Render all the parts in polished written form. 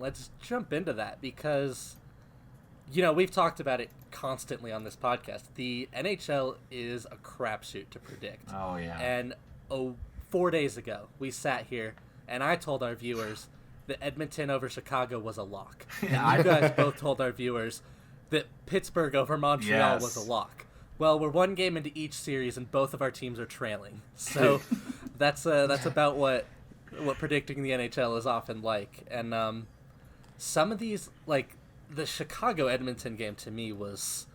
let's jump into that because, we've talked about it constantly on this podcast. The NHL is a crapshoot to predict. Oh, yeah. And 4 days ago, we sat here, and I told our viewers that Edmonton over Chicago was a lock. And you guys both told our viewers that Pittsburgh over Montreal was a lock. Well, we're one game into each series, and both of our teams are trailing. So that's about what predicting the NHL is often like. And some of these, like the Chicago-Edmonton game to me was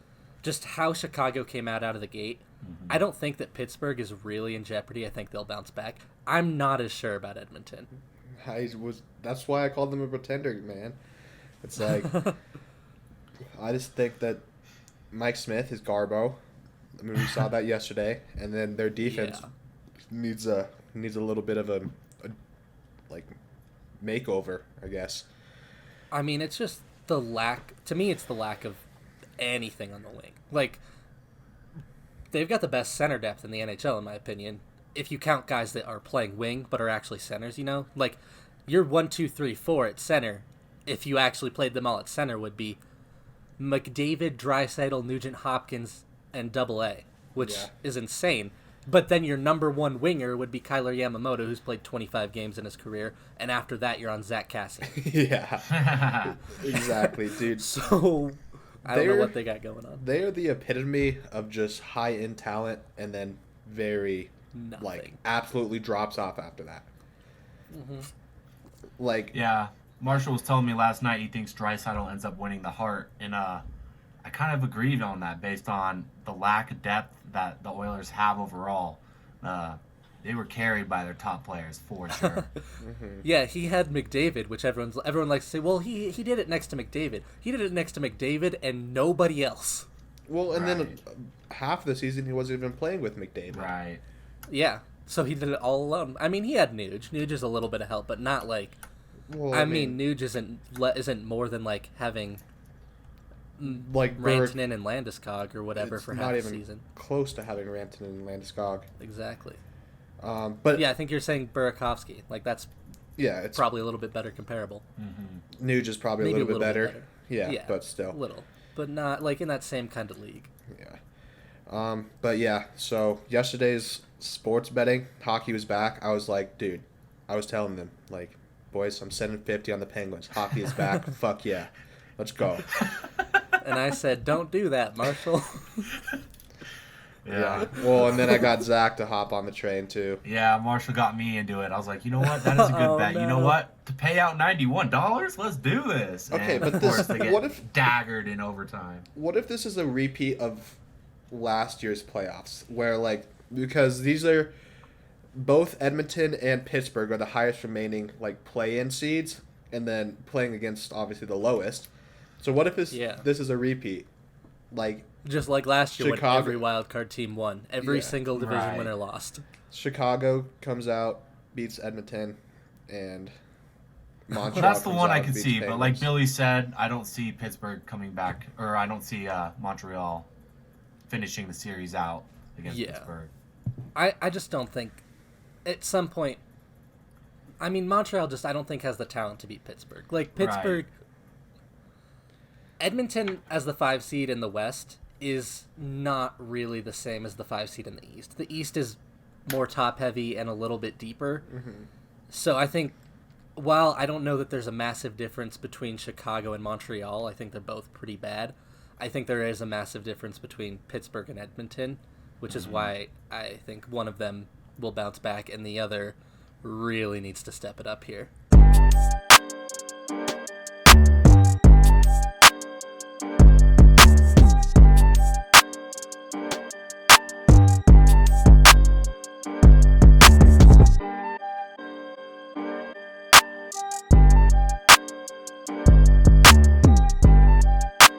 just how Chicago came out of the gate. Mm-hmm. I don't think that Pittsburgh is really in jeopardy. I think they'll bounce back. I'm not as sure about Edmonton. That's why I called them a pretender, man. It's like I just think that Mike Smith is Garbo. I mean, we saw that yesterday, and then their defense needs a little bit of a makeover, I guess. I mean, it's just the lack. To me, it's the lack of anything on the wing. Like, they've got the best center depth in the NHL, in my opinion. If you count guys that are playing wing but are actually centers, like your 1, 2, 3, 4 at center, if you actually played them all at center, would be McDavid, Draisaitl, Nugent Hopkins, and AA, which is insane. But then your number one winger would be Kyler Yamamoto, who's played 25 games in his career, and after that you're on Zach Cassidy. Yeah, exactly, dude. So I don't know what they got going on. They are the epitome of just high-end talent, and then very absolutely drops off after that. Mm-hmm. Yeah, Marshall was telling me last night he thinks Draisaitl ends up winning the Hart, and I kind of agreed on that based on the lack of depth that the Oilers have overall. They were carried by their top players for sure. Mm-hmm. Yeah, he had McDavid, which everyone likes to say, well, he did it next to McDavid. He did it next to McDavid and nobody else. Well, and then half the season he wasn't even playing with McDavid. Right. Yeah, so he did it all alone. I mean, he had Nuge. Nuge is a little bit of help, but not like... Well, I mean, Nuge isn't more than like having Rantanen and Landeskog or whatever for half the season. Not even close to having Rantanen and Landeskog. Exactly. But yeah, I think you're saying Burakovsky. Like that's it's probably a little bit better comparable. Mm-hmm. Nuge is probably maybe a little bit better. Yeah, but still. Little. But not like in that same kind of league. Yeah. But yeah, so yesterday's sports betting, hockey was back. I was like, dude, I was telling them, like, boys, I'm sending 50 on the Penguins. Hockey is back. Fuck yeah. Let's go. And I said, don't do that, Marshall. Yeah. Well, and then I got Zach to hop on the train, too. Yeah, Marshall got me into it. I was like, you know what? That is a good bet. No. You know what? To pay out $91, let's do this. Okay, and but of course, they get daggered in overtime. What if this is a repeat of last year's playoffs? Where, like, because these are... Both Edmonton and Pittsburgh are the highest remaining, like, play-in seeds, and then playing against, obviously, the lowest. So what if this is a repeat? Like... Just like last year when every wildcard team won. Every single division winner lost. Chicago comes out, beats Edmonton, and Montreal well, that's the one I can see. Penguins. But like Billy said, I don't see Pittsburgh coming back, or I don't see Montreal finishing the series out against Pittsburgh. I just don't think... At some point... I mean, Montreal I don't think has the talent to beat Pittsburgh. Like, Pittsburgh... Right. Edmonton as the 5 seed in the West is not really the same as the 5 seed in the East. The East is more top-heavy and a little bit deeper. Mm-hmm. So I think, while I don't know that there's a massive difference between Chicago and Montreal, I think they're both pretty bad. I think there is a massive difference between Pittsburgh and Edmonton, which is why I think one of them will bounce back and the other really needs to step it up here.